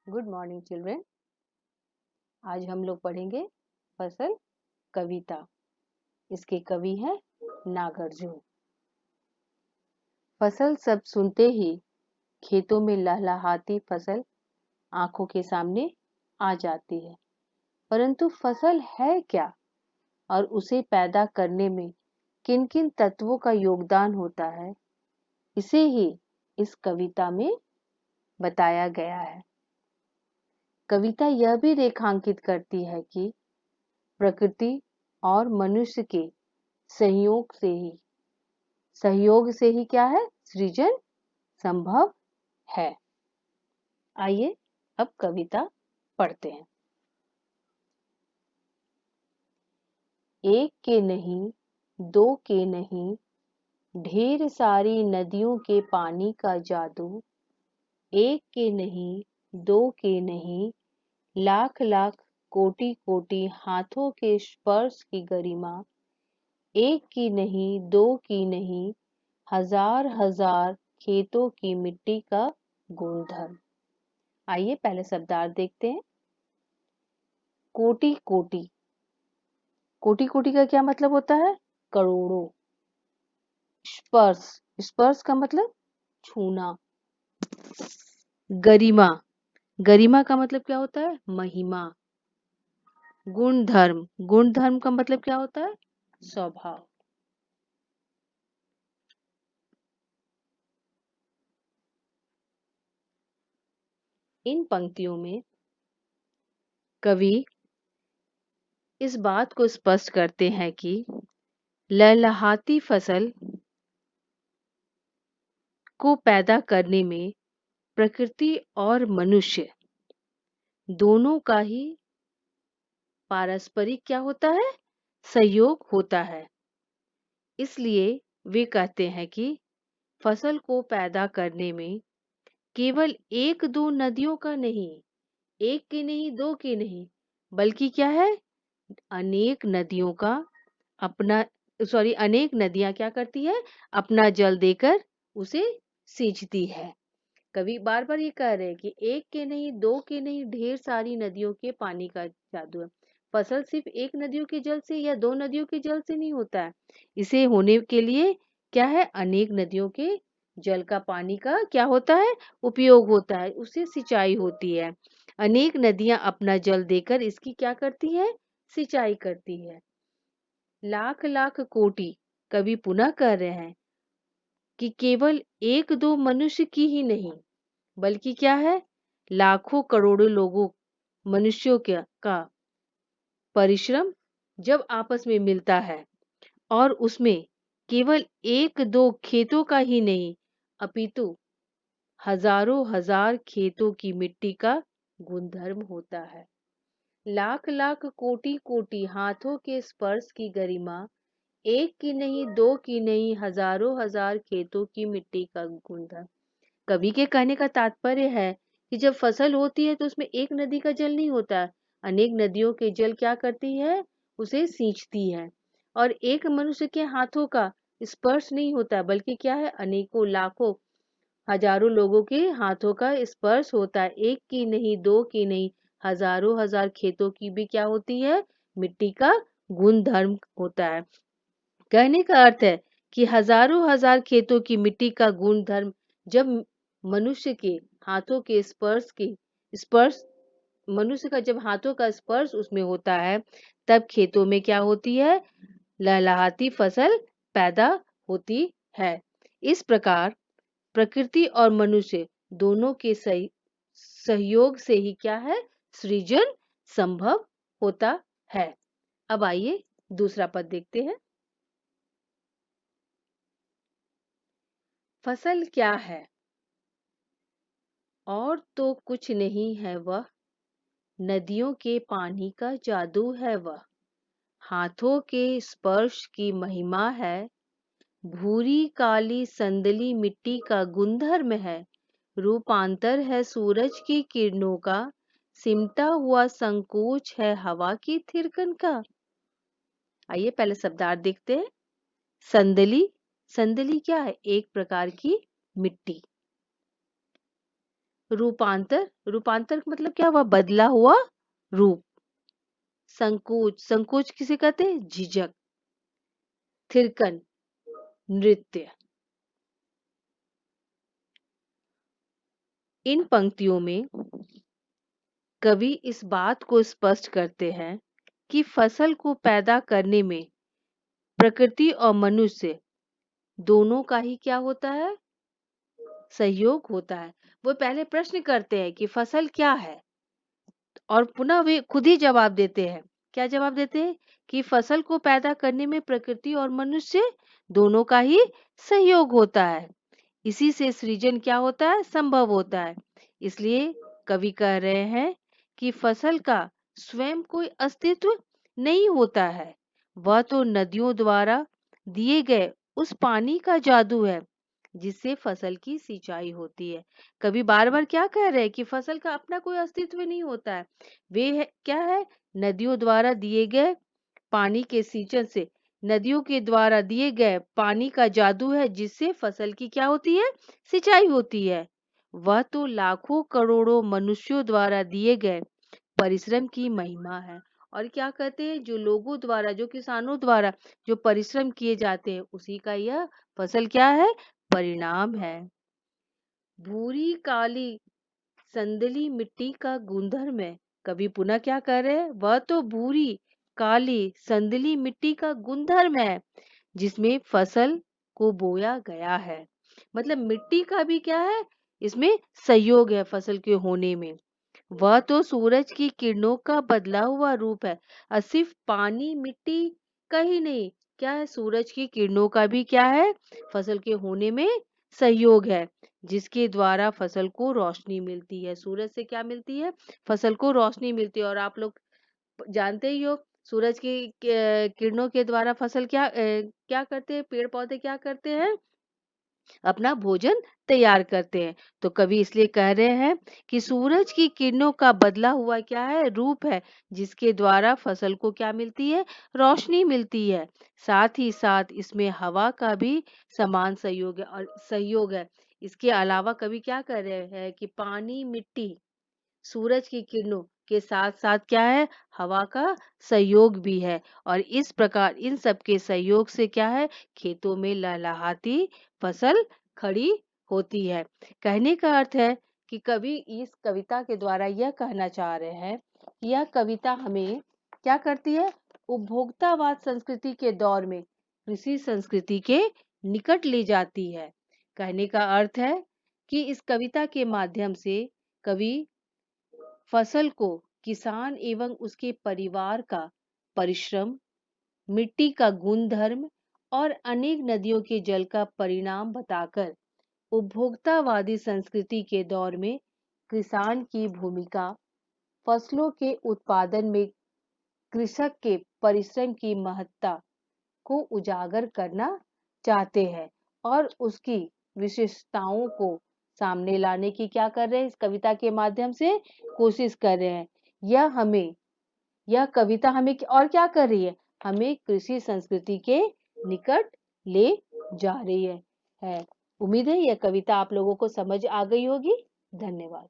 Good morning children. आज हम लोग पढ़ेंगे फसल कविता। इसके कवि हैं नागार्जुन। फसल सब सुनते ही खेतों में लहलहाती फसल आंखों के सामने आ जाती है, परंतु फसल है क्या और उसे पैदा करने में किन किन तत्वों का योगदान होता है, इसे ही इस कविता में बताया गया है। कविता यह भी रेखांकित करती है कि प्रकृति और मनुष्य के सहयोग से ही क्या है, सृजन संभव है। आइए अब कविता पढ़ते हैं। एक के नहीं, दो के नहीं, ढेर सारी नदियों के पानी का जादू। एक के नहीं, दो के नहीं, लाख लाख कोटि कोटि हाथों के स्पर्श की गरिमा। एक की नहीं, दो की नहीं, हजार हजार खेतों की मिट्टी का गुणधर्म। आइए पहले शब्दार्थ देखते हैं। कोटि कोटि, कोटि कोटि का क्या मतलब होता है? करोड़ों। स्पर्श, स्पर्श का मतलब छूना। गरिमा, गरिमा का मतलब क्या होता है? महिमा। गुणधर्म, गुणधर्म का मतलब क्या होता है? स्वभाव। इन पंक्तियों में कवि इस बात को स्पष्ट करते हैं कि लहलहाती फसल को पैदा करने में प्रकृति और मनुष्य दोनों का ही पारस्परिक क्या होता है? सहयोग होता है। इसलिए वे कहते हैं कि फसल को पैदा करने में केवल एक दो नदियों का नहीं, एक की नहीं, दो की नहीं, बल्कि क्या है, अनेक नदियों का अपना अनेक नदियां क्या करती है? अपना जल देकर उसे सींचती है। कवि बार बार ये कह रहे हैं कि एक के नहीं, दो के नहीं, ढेर सारी नदियों के पानी का जादू है। फसल सिर्फ एक नदियों के जल से या दो नदियों के जल से नहीं होता है। इसे होने के लिए क्या है, अनेक नदियों के जल का, पानी का क्या होता है? उपयोग होता है, उससे सिंचाई होती है। अनेक नदियां अपना जल देकर इसकी क्या करती है? सिंचाई करती है। लाख लाख कोटि, कवि पुनः कह रहे हैं कि केवल एक दो मनुष्य की ही नहीं, बल्कि क्या है, लाखों करोड़ों लोगों, मनुष्यों का परिश्रम जब आपस में मिलता है और उसमें केवल एक दो खेतों का ही नहीं, अपितु हजारों हजार खेतों की मिट्टी का गुणधर्म होता है। लाख लाख कोटि कोटि हाथों के स्पर्श की गरिमा, एक की नहीं, दो की नहीं, हजारों हजार खेतों की मिट्टी का गुणधर्म। कवि के कहने का तात्पर्य है कि जब फसल होती है तो उसमें एक नदी का जल नहीं होता, अनेक नदियों के जल क्या करती है? उसे सींचती है। और एक मनुष्य के हाथों का स्पर्श नहीं होता, बल्कि क्या है, अनेकों लाखों हजारों लोगों के हाथों का स्पर्श होता है। एक की नहीं, दो की नहीं, हजारों हजार खेतों की भी क्या होती है? मिट्टी का गुणधर्म होता है। कहने का अर्थ है कि हजारों हजार खेतों की मिट्टी का गुणधर्म जब मनुष्य के हाथों के स्पर्श मनुष्य का जब हाथों का स्पर्श उसमें होता है, तब खेतों में क्या होती है? लहलहाती फसल पैदा होती है। इस प्रकार प्रकृति और मनुष्य दोनों के सहयोग से ही क्या है? सृजन संभव होता है। अब आइए दूसरा पद देखते हैं। फसल क्या है? और तो कुछ नहीं है वह, नदियों के पानी का जादू है वह। हाथों के स्पर्श की महिमा है, भूरी काली संदली मिट्टी का गुणधर्म है। रूपांतर है सूरज की किरणों का, सिमटा हुआ संकोच है हवा की थिरकन का। आइए पहले शब्दार्थ देखते हैं। संदली, संदली क्या है? एक प्रकार की मिट्टी। रूपांतर, रूपांतर का मतलब क्या हुआ? बदला हुआ रूप। संकोच, संकोच किसे कहते हैं? झिझक। थिरकन, नृत्य। इन पंक्तियों में कवि इस बात को स्पष्ट करते हैं कि फसल को पैदा करने में प्रकृति और मनुष्य दोनों का ही क्या होता है? सहयोग होता है। वो पहले प्रश्न करते हैं कि फसल क्या है, और पुनः वे खुद ही जवाब देते हैं। क्या जवाब देते हैं? कि फसल को पैदा करने में प्रकृति और मनुष्य दोनों का ही सहयोग होता है। इसी से सृजन क्या होता है? संभव होता है। इसलिए कवि कह रहे हैं कि फसल का स्वयं कोई अस्तित्व नहीं होता है, वह तो नदियों द्वारा दिए गए उस पानी का जादू है जिससे फसल की सिंचाई होती है। कवि बार बार क्या कह रहे हैं कि फसल का अपना कोई अस्तित्व नहीं होता है, वे है क्या है? नदियों द्वारा दिए गए पानी के सिंचन से, नदियों के द्वारा दिए गए पानी का जादू है जिससे फसल की क्या होती है? सिंचाई होती है। वह तो लाखों करोड़ों मनुष्यों द्वारा दिए गए परिश्रम की महिमा है। और क्या कहते हैं? जो लोगों द्वारा, जो किसानों द्वारा जो परिश्रम किए जाते हैं, उसी का यह फसल क्या है? परिणाम है। भूरी काली संदली मिट्टी का गुणधर्म है। कवि पुनः क्या कर रहे हैं? वह तो भूरी काली संदली मिट्टी का गुणधर्म है जिसमें फसल को बोया गया है। मतलब मिट्टी का भी क्या है? इसमें सहयोग है फसल के होने में। वह तो सूरज की किरणों का बदला हुआ रूप है। और सिर्फ पानी मिट्टी का ही नहीं, क्या है? सूरज की किरणों का भी क्या है? फसल के होने में सहयोग है, जिसके द्वारा फसल को रोशनी मिलती है। सूरज से क्या मिलती है? फसल को रोशनी मिलती है। और आप लोग जानते ही हो, सूरज की किरणों के द्वारा फसल क्या करते हैं? पेड़ पौधे क्या करते हैं? अपना भोजन तैयार करते हैं। तो कवि इसलिए कह रहे हैं कि सूरज की किरणों का बदला हुआ क्या है? रूप है, जिसके द्वारा फसल को क्या मिलती है? रोशनी मिलती है। साथ ही साथ इसमें हवा का भी समान सहयोग है। इसके अलावा कवि क्या कर रहे हैं कि पानी, मिट्टी, सूरज की किरणों के साथ साथ क्या है? हवा का सहयोग भी है। और इस प्रकार इन सब के सहयोग से क्या है? खेतों में लहलहाती फसल खड़ी होती है। कहने का अर्थ है कि कवि इस कविता के द्वारा यह कहना चाह रहे हैं कि यह कविता हमें क्या करती है? उपभोक्तावाद संस्कृति के दौर में कृषि संस्कृति के निकट ले जाती है। कहने का अर्थ है कि इस कविता के माध्यम से कवि फसल को किसान एवं उसके परिवार का परिश्रम, मिट्टी का गुणधर्म और अनेक नदियों के जल का परिणाम बताकर उपभोक्तावादी संस्कृति के दौर में किसान की भूमिका, फसलों के उत्पादन में कृषक के परिश्रम की महत्ता को उजागर करना चाहते हैं और उसकी विशेषताओं को सामने लाने की क्या कर रहे हैं? इस कविता के माध्यम से कोशिश कर रहे हैं। यह कविता हमें और क्या कर रही है? हमें कृषि संस्कृति के निकट ले जा रही है। उम्मीद है यह कविता आप लोगों को समझ आ गई होगी। धन्यवाद।